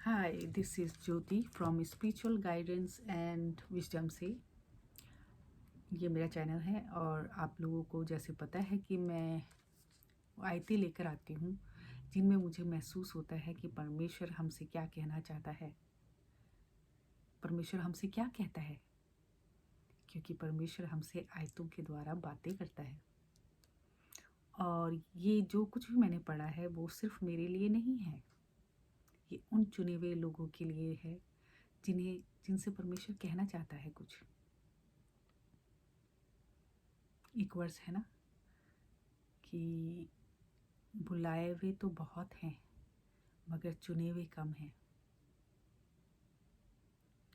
Hi, this is Jyoti from Spiritual Guidance and Wisdom से। ये मेरा चैनल है और आप लोगों को जैसे पता है कि मैं आयतें लेकर आती हूँ जिनमें मुझे महसूस होता है कि परमेश्वर हमसे क्या कहना चाहता है, परमेश्वर हमसे क्या कहता है, क्योंकि परमेश्वर हमसे आयतों के द्वारा बातें करता है। और ये जो कुछ भी मैंने पढ़ा है वो सिर्फ मेरे लिए नहीं है, ये उन चुने हुए लोगों के लिए है जिनसे परमेश्वर कहना चाहता है कुछ। एक वर्ष है ना कि बुलाए हुए तो बहुत हैं मगर चुने हुए कम हैं,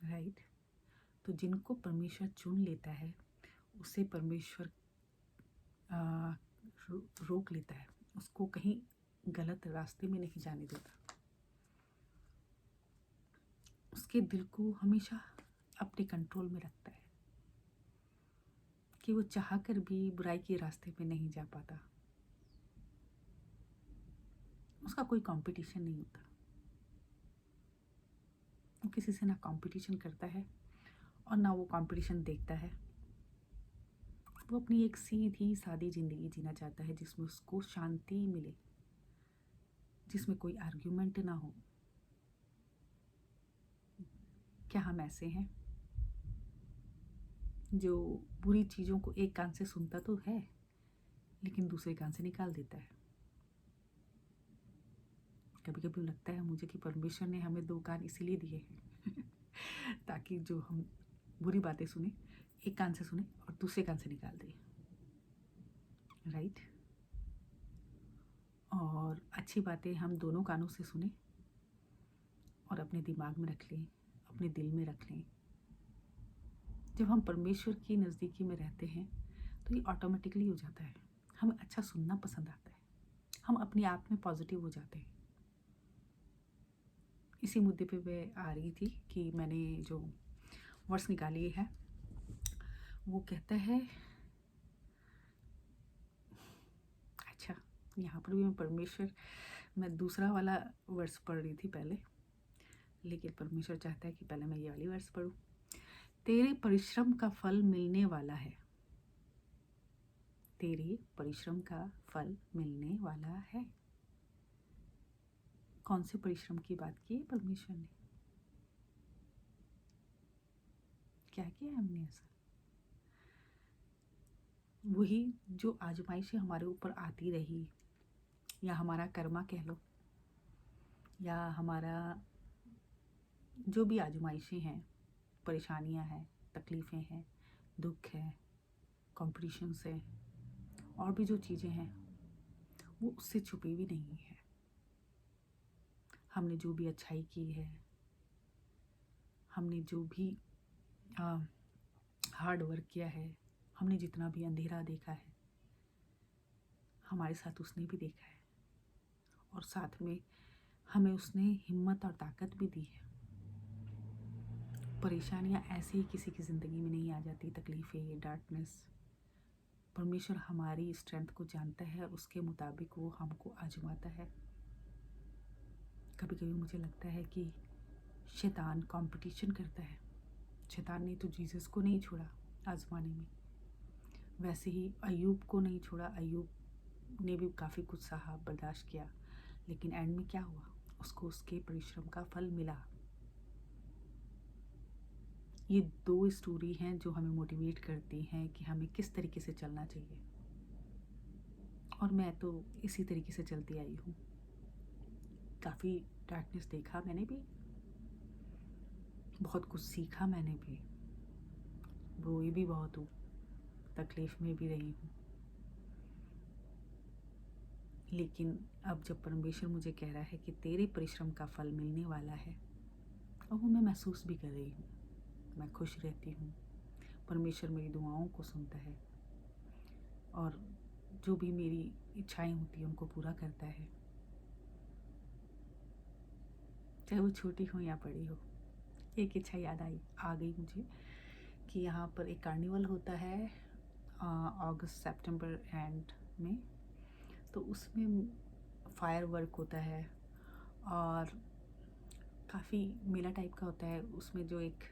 राइट। तो जिनको परमेश्वर चुन लेता है उसे परमेश्वर रोक लेता है, उसको कहीं गलत रास्ते में नहीं जाने देता, उसके दिल को हमेशा अपने कंट्रोल में रखता है कि वो चाह कर भी बुराई के रास्ते में नहीं जा पाता। उसका कोई कंपटीशन नहीं होता, वो किसी से ना कंपटीशन करता है और ना वो कंपटीशन देखता है। वो अपनी एक सीधी सादी ज़िंदगी जीना चाहता है जिसमें उसको शांति मिले, जिसमें कोई आर्ग्यूमेंट ना हो। क्या हम ऐसे हैं जो बुरी चीज़ों को एक कान से सुनता तो है लेकिन दूसरे कान से निकाल देता है? कभी कभी लगता है मुझे कि परमेश्वर ने हमें दो कान इसीलिए दिए हैं ताकि जो हम बुरी बातें सुने एक कान से सुने और दूसरे कान से निकाल दें, राइट। और अच्छी बातें हम दोनों कानों से सुने और अपने दिमाग में रख लें, अपने दिल में रख लें। जब हम परमेश्वर की नज़दीकी में रहते हैं तो ये ऑटोमेटिकली हो जाता है, हमें अच्छा सुनना पसंद आता है, हम अपने आप में पॉजिटिव हो जाते हैं। इसी मुद्दे पे मैं आ रही थी कि मैंने जो वर्ड्स निकाली है वो कहता है, अच्छा यहाँ पर भी मैं दूसरा वाला वर्ड्स पढ़ रही थी पहले, लेकिन परमेश्वर चाहता है कि पहले मैं ये वाली वर्ड्स पढूं। तेरे परिश्रम का फल मिलने वाला है, तेरे परिश्रम का फल मिलने वाला है। कौन से परिश्रम की बात की है परमेश्वर ने? क्या किया है हमने ऐसा? वही जो आजमाइशें हमारे ऊपर आती रही, या हमारा कर्मा कह लो, या हमारा जो भी आजमाइशें हैं, परेशानियां हैं, तकलीफ़ें हैं, दुख है, कॉम्पिटिशन्स है, और भी जो चीज़ें हैं वो उससे छुपी भी नहीं है। हमने जो भी अच्छाई की है, हमने जो भी हार्ड वर्क किया है, हमने जितना भी अंधेरा देखा है, हमारे साथ उसने भी देखा है और साथ में हमें उसने हिम्मत और ताकत भी दी है। परेशानियाँ ऐसे ही किसी की ज़िंदगी में नहीं आ जाती, तकलीफ़ें, डार्कनेस। परमेश्वर हमारी स्ट्रेंथ को जानता है, उसके मुताबिक वो हमको आजमाता है। कभी कभी मुझे लगता है कि शैतान कंपटीशन करता है। शैतान ने तो जीसस को नहीं छोड़ा आजमाने में, वैसे ही अय्यूब को नहीं छोड़ा। अय्यूब ने भी काफ़ी कुछ सहा, बर्दाश्त किया, लेकिन एंड में क्या हुआ? उसको उसके परिश्रम का फल मिला। ये दो स्टोरी हैं जो हमें मोटिवेट करती हैं कि हमें किस तरीके से चलना चाहिए, और मैं तो इसी तरीके से चलती आई हूँ। काफ़ी डार्कनेस देखा मैंने भी, बहुत कुछ सीखा मैंने भी, रोई भी बहुत हूँ, तकलीफ़ में भी रही हूँ। लेकिन अब जब परमेश्वर मुझे कह रहा है कि तेरे परिश्रम का फल मिलने वाला है, और वो मैं महसूस भी कर रही हूँ, मैं खुश रहती हूँ। परमेश्वर मेरी दुआओं को सुनता है और जो भी मेरी इच्छाएं होती हैं उनको पूरा करता है, चाहे वो छोटी हो या बड़ी हो। एक इच्छा याद आ गई मुझे कि यहाँ पर एक कार्निवल होता है अगस्त सितंबर एंड में, तो उसमें फायर वर्क होता है और काफ़ी मेला टाइप का होता है, उसमें जो एक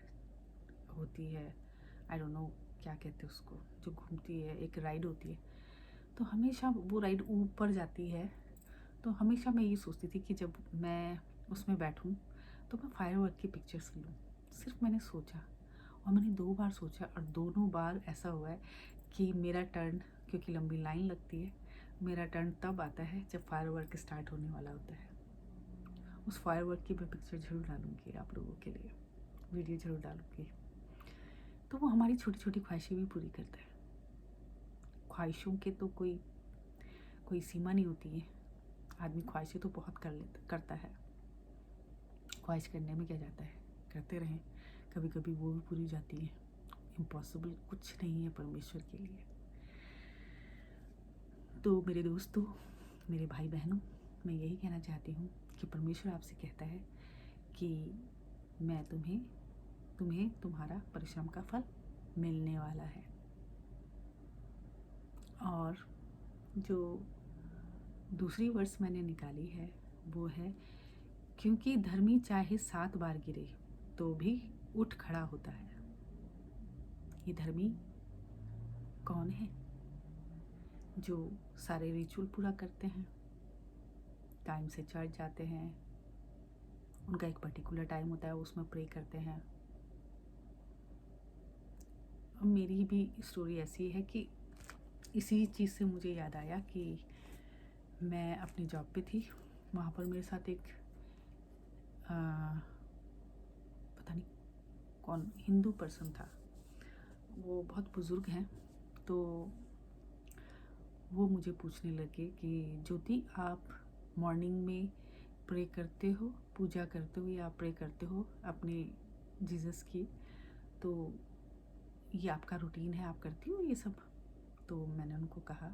होती है, आई डोंट नो क्या कहते हैं उसको, जो घूमती है, एक राइड होती है। तो हमेशा वो राइड ऊपर जाती है, तो हमेशा मैं ये सोचती थी कि जब मैं उसमें बैठूं तो मैं फायरवर्क की पिक्चर्स लूँ। सिर्फ मैंने सोचा, और मैंने 2 बार सोचा, और दोनों बार ऐसा हुआ है कि मेरा टर्न, क्योंकि लंबी लाइन लगती है, मेरा टर्न तब आता है जब फायरवर्क स्टार्ट होने वाला होता है। उस फायरवर्क की मैं पिक्चर ज़रूर डालूँगी आप लोगों के लिए, वीडियो ज़रूर डालूँगी। तो वो हमारी छोटी छोटी ख्वाहिशें भी पूरी करता है। ख्वाहिशों के तो कोई सीमा नहीं होती है। आदमी ख्वाहिशें तो बहुत करता है। ख्वाहिश करने में क्या जाता है, करते रहें, कभी कभी वो भी पूरी हो जाती है। इम्पॉसिबल कुछ नहीं है परमेश्वर के लिए। तो मेरे दोस्तों, मेरे भाई बहनों, मैं यही कहना चाहती हूँ कि परमेश्वर आपसे कहता है कि मैं तुम्हें तुम्हारा परिश्रम का फल मिलने वाला है। और जो दूसरी वर्स मैंने निकाली है वो है, क्योंकि धर्मी चाहे 7 बार गिरे तो भी उठ खड़ा होता है। ये धर्मी कौन है? जो सारे रिचुअल पूरा करते हैं, टाइम से चर्च जाते हैं, उनका एक पर्टिकुलर टाइम होता है, उसमें प्रे करते हैं। अब मेरी भी स्टोरी ऐसी है कि इसी चीज़ से मुझे याद आया कि मैं अपनी जॉब पे थी, वहाँ पर मेरे साथ एक पता नहीं कौन हिंदू पर्सन था। वो बहुत बुज़ुर्ग हैं। तो वो मुझे पूछने लगे कि ज्योति, आप मॉर्निंग में प्रे करते हो, पूजा करते हो, या प्रे करते हो अपने जीसस की, तो ये आपका रूटीन है, आप करती हो ये सब? तो मैंने उनको कहा,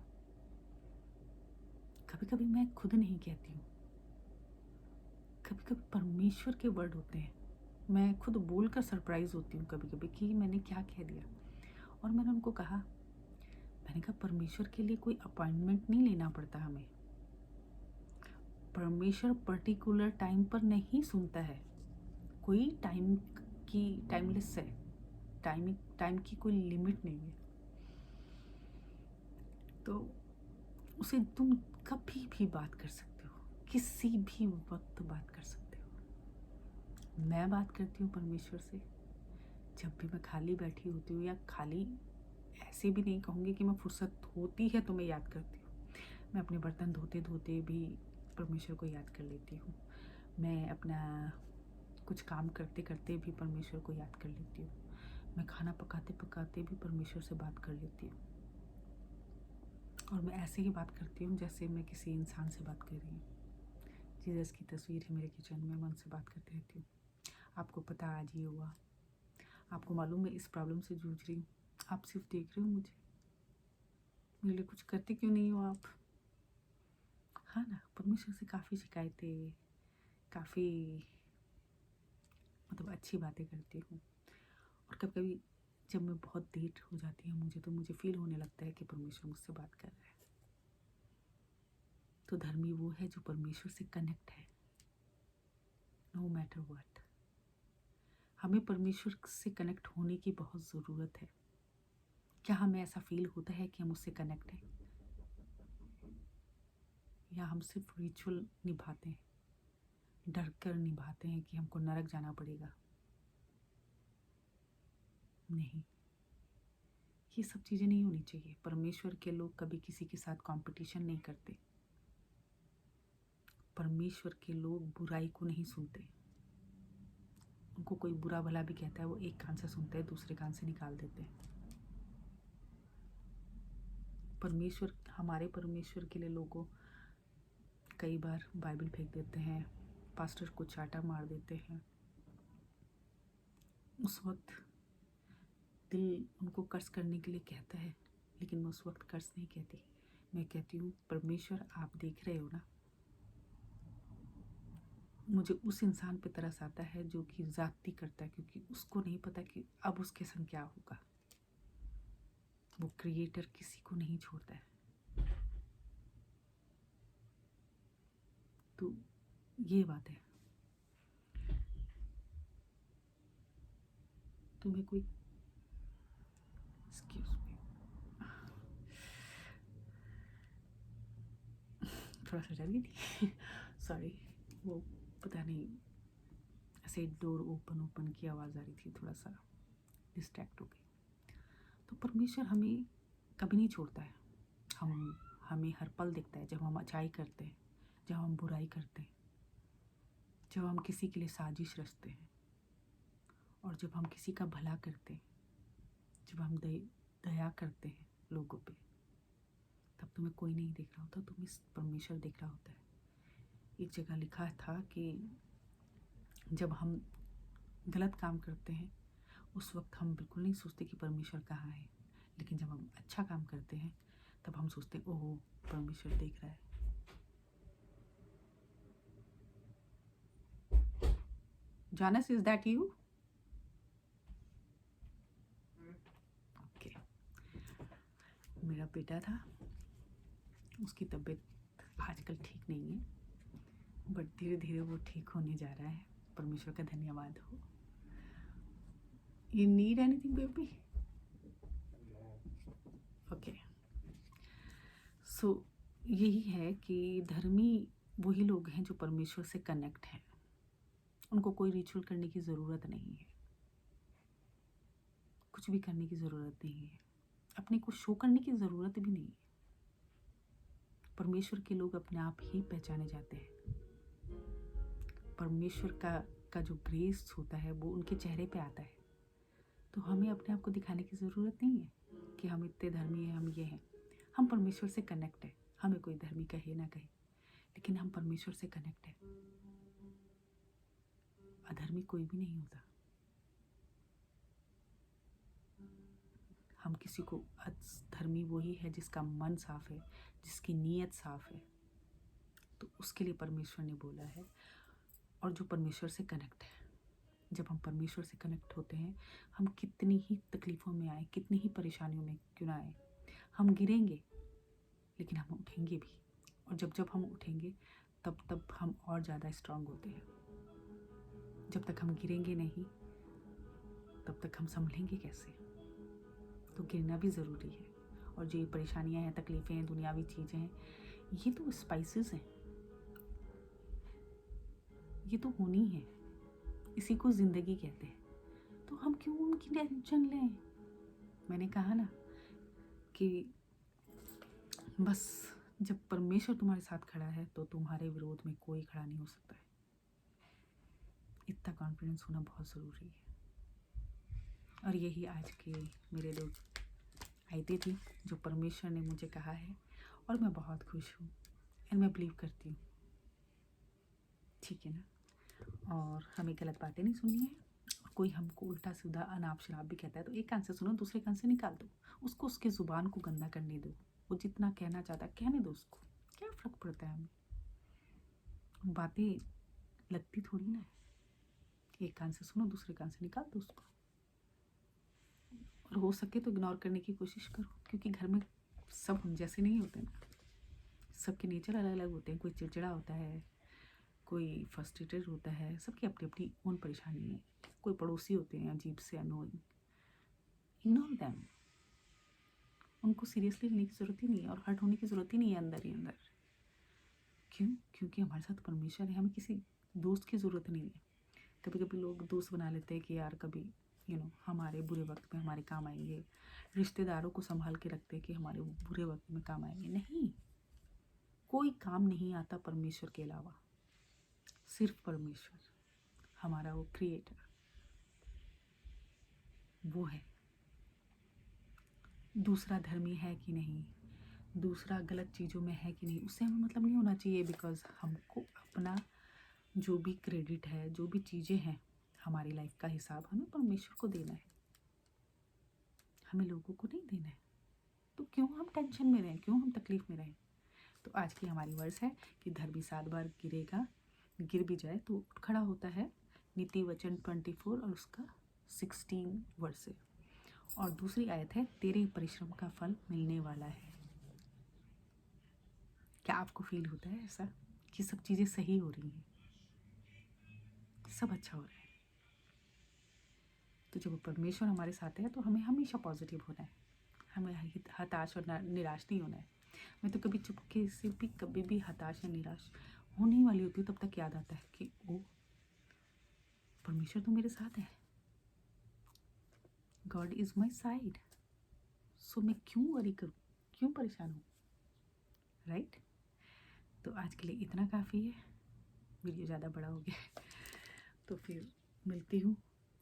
कभी कभी मैं खुद नहीं कहती हूँ, कभी कभी परमेश्वर के वर्ड होते हैं, मैं खुद बोलकर सरप्राइज होती हूँ कभी कभी कि मैंने क्या कह दिया। और मैंने उनको कहा, मैंने कहा परमेश्वर के लिए कोई अपॉइंटमेंट नहीं लेना पड़ता हमें। परमेश्वर पर्टिकुलर टाइम पर नहीं सुनता है, कोई टाइमलेस है, टाइम की कोई लिमिट नहीं है। तो उसे तुम कभी भी बात कर सकते हो, किसी भी वक्त बात कर सकते हो। मैं बात करती हूँ परमेश्वर से जब भी मैं खाली बैठी होती हूँ, या खाली ऐसे भी नहीं कहूँगी कि मैं फुर्सत होती है तो मैं याद करती हूँ। मैं अपने बर्तन धोते धोते भी परमेश्वर को याद कर लेती हूँ। मैं अपना कुछ काम करते करते भी परमेश्वर को याद कर लेती हूँ। मैं खाना पकाते पकाते भी परमेश्वर से बात कर लेती हूँ। और मैं ऐसे ही बात करती हूँ जैसे मैं किसी इंसान से बात कर रही हूँ। जीसस की तस्वीर है मेरे किचन में, मैं उनसे बात करती रहती हूँ। आपको पता आज ये हुआ, आपको मालूम है इस प्रॉब्लम से जूझ रही हूँ, आप सिर्फ देख रहे हो मुझे, मेरे लिए कुछ करते क्यों नहीं हो आप? हाँ ना, परमेश्वर से काफ़ी शिकायतें, काफ़ी मतलब अच्छी बातें करती हूँ। और कभी कभी जब मैं बहुत देर हो जाती है मुझे, तो मुझे फील होने लगता है कि परमेश्वर मुझसे बात कर रहा है। तो धर्मी वो है जो परमेश्वर से कनेक्ट है, नो मैटर व्हाट। हमें परमेश्वर से कनेक्ट होने की बहुत ज़रूरत है। क्या हमें ऐसा फील होता है कि हम उससे कनेक्ट हैं, या हम सिर्फ रिचुअल निभाते हैं, डर कर निभाते हैं कि हमको नरक जाना पड़ेगा? नहीं, ये सब चीज़ें नहीं होनी चाहिए। परमेश्वर के लोग कभी किसी के साथ कंपटीशन नहीं करते। परमेश्वर के लोग बुराई को नहीं सुनते। उनको कोई बुरा भला भी कहता है, वो एक कान से सुनते हैं, दूसरे कान से निकाल देते हैं। परमेश्वर, हमारे परमेश्वर के लिए लोगों कई बार बाइबल फेंक देते हैं, पास्टर को चाटा मार देते हैं। उस वक्त दिल उनको कर्स करने के लिए कहता है, लेकिन मैं उस वक्त कर्स नहीं कहती। मैं कहती हूँ, परमेश्वर आप देख रहे हो ना। मुझे उस इंसान पे तरस आता है जो कि ज़्यादती करता है, क्योंकि उसको नहीं पता कि अब उसके संग क्या होगा। वो क्रिएटर किसी को नहीं छोड़ता है। तो ये बात है। तुम्हें कोई एक्सक्यूज मी, थोड़ा सा डर गई थी सॉरी। वो पता नहीं ऐसे डोर ओपन की आवाज़ आ रही थी, थोड़ा सा डिस्ट्रैक्ट हो गई। तो परमेश्वर हमें कभी नहीं छोड़ता है। हमें हर पल दिखता है, जब हम अच्छाई करते हैं, जब हम बुराई करते हैं, जब हम किसी के लिए साजिश रचते हैं, और जब हम किसी का भला करते हैं, जब हम दया करते हैं लोगों पे, तब तुम्हें कोई नहीं देख रहा होता, तुम्हें परमेश्वर देख रहा होता है। एक जगह लिखा था कि जब हम गलत काम करते हैं उस वक्त हम बिल्कुल नहीं सोचते कि परमेश्वर कहाँ है, लेकिन जब हम अच्छा काम करते हैं तब हम सोचते हैं ओह परमेश्वर देख रहा है। जानस, इज दैट यू? ओके, मेरा बेटा था, उसकी तबीयत आजकल ठीक नहीं है, बट धीरे धीरे वो ठीक होने जा रहा है। परमेश्वर का धन्यवाद हो। You need anything baby? Okay, so यही है कि धर्मी वही लोग हैं जो परमेश्वर से कनेक्ट हैं। उनको कोई रिचुअल करने की ज़रूरत नहीं है, कुछ भी करने की ज़रूरत नहीं है, अपने को शो करने की ज़रूरत भी नहीं है। परमेश्वर के लोग अपने आप ही पहचाने जाते हैं। परमेश्वर का जो ग्रेस होता है वो उनके चेहरे पे आता है। तो हमें अपने आप को दिखाने की ज़रूरत नहीं है कि हम इतने धर्मी हैं, हम ये हैं। हम परमेश्वर से कनेक्ट हैं, हमें कोई धर्मी कहे ना कहे, लेकिन हम परमेश्वर से कनेक्ट हैं। अधर्मी कोई भी नहीं होता। हम किसी को धर्मी वही है जिसका मन साफ है, जिसकी नीयत साफ है, तो उसके लिए परमेश्वर ने बोला है। और जो परमेश्वर से कनेक्ट है, जब हम परमेश्वर से कनेक्ट होते हैं, हम कितनी ही तकलीफ़ों में आए, कितनी ही परेशानियों में क्यों ना आए, हम गिरेंगे लेकिन हम उठेंगे भी। और जब जब हम उठेंगे तब हम और ज़्यादा स्ट्रांग होते हैं। जब तक हम गिरेंगे नहीं तब तक हम संभलेंगे कैसे? तो गिरना भी ज़रूरी है। और जो ये परेशानियाँ हैं, तकलीफ़ें हैं, दुनियावी चीज़ें हैं, ये तो स्पाइसेस हैं, ये तो होनी है, इसी को ज़िंदगी कहते हैं। तो हम क्यों उनकी टेंशन लें? मैंने कहा ना कि बस जब परमेश्वर तुम्हारे साथ खड़ा है तो तुम्हारे विरोध में कोई खड़ा नहीं हो सकता है। इतना कॉन्फिडेंस होना बहुत ज़रूरी है। और यही आज के मेरे 2 आयतें थी जो परमेश्वर ने मुझे कहा है, और मैं बहुत खुश हूँ एंड मैं बिलीव करती हूँ। ठीक है ना? और हमें गलत बातें नहीं सुननी है। कोई हमको उल्टा सीधा अनाप शनाप भी कहता है तो एक कान से सुनो, दूसरे कान से निकाल दो। उसको उसकी ज़ुबान को गंदा करने दो। वो जितना कहना चाहता है कहने दो उसको, क्या फ़र्क पड़ता है हमें? बातें लगती थोड़ी ना है। एक कान से सुनो, दूसरे कान से निकाल दो उसको। और हो सके तो इग्नोर करने की कोशिश करो, क्योंकि घर में सब हम जैसे नहीं होते ना। सबके नेचर अलग अलग होते हैं। कोई चिड़चिड़ा होता है, कोई फ्रस्ट्रेटेड होता है, सबकी अपनी अपनी ओन परेशानी है। कोई पड़ोसी होते हैं अजीब से, अनोइंग, इग्नोर देम। उनको सीरियसली लेने की ज़रूरत ही नहीं है और हर्ट होने की ज़रूरत ही नहीं है अंदर ही अंदर। क्यों? क्योंकि हमारे साथ परमेश्वर है, हमें किसी दोस्त की ज़रूरत नहीं है। कभी कभी लोग दोस्त बना लेते हैं कि यार कभी हमारे बुरे वक्त में हमारे काम आएंगे। रिश्तेदारों को संभाल के रखते हैं कि हमारे बुरे वक्त में काम आएंगे। नहीं, कोई काम नहीं आता परमेश्वर के अलावा। सिर्फ परमेश्वर, हमारा वो क्रिएटर, वो है। दूसरा धर्मी है कि नहीं, दूसरा गलत चीज़ों में है कि नहीं, उससे हमें मतलब नहीं होना चाहिए। बिकॉज हमको अपना जो भी क्रेडिट है, जो भी चीज़ें हैं, हमारी लाइफ का हिसाब हमें परमेश्वर को देना है, हमें लोगों को नहीं देना है। तो क्यों हम टेंशन में रहें, क्यों हम तकलीफ़ में रहें? तो आज की हमारी वर्स है कि धर्मी 7 बार गिरेगा, गिर भी जाए तो उठ खड़ा होता है। नीति वचन 24 और उसका 16 वर्स है। और दूसरी आयत है, तेरे परिश्रम का फल मिलने वाला है। क्या आपको फील होता है ऐसा कि सब चीज़ें सही हो रही हैं, सब अच्छा हो रहा है? तो जब परमेश्वर हमारे साथ है तो हमें हमेशा पॉजिटिव होना है, हमें हताश और निराश नहीं होना है। मैं तो कभी चुपके से भी कभी भी हताश या निराश होने वाली होती हूँ, तब तक याद आता है कि ओ परमेश्वर तो मेरे साथ है, गॉड इज़ माई साइड, सो मैं क्यों वरी करूँ, क्यों परेशान हूँ, राइट। तो आज के लिए इतना काफ़ी है, वीडियो ज़्यादा बड़ा हो गया तो फिर मिलती हूँ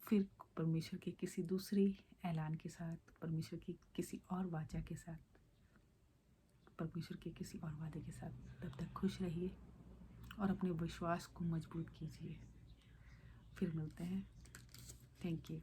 फिर परमेश्वर के किसी दूसरे ऐलान के साथ, परमेश्वर की किसी और वाचा के साथ, परमेश्वर के किसी और वादे के साथ। तब तक खुश रहिए और अपने विश्वास को मजबूत कीजिए। फिर मिलते हैं। Thank you.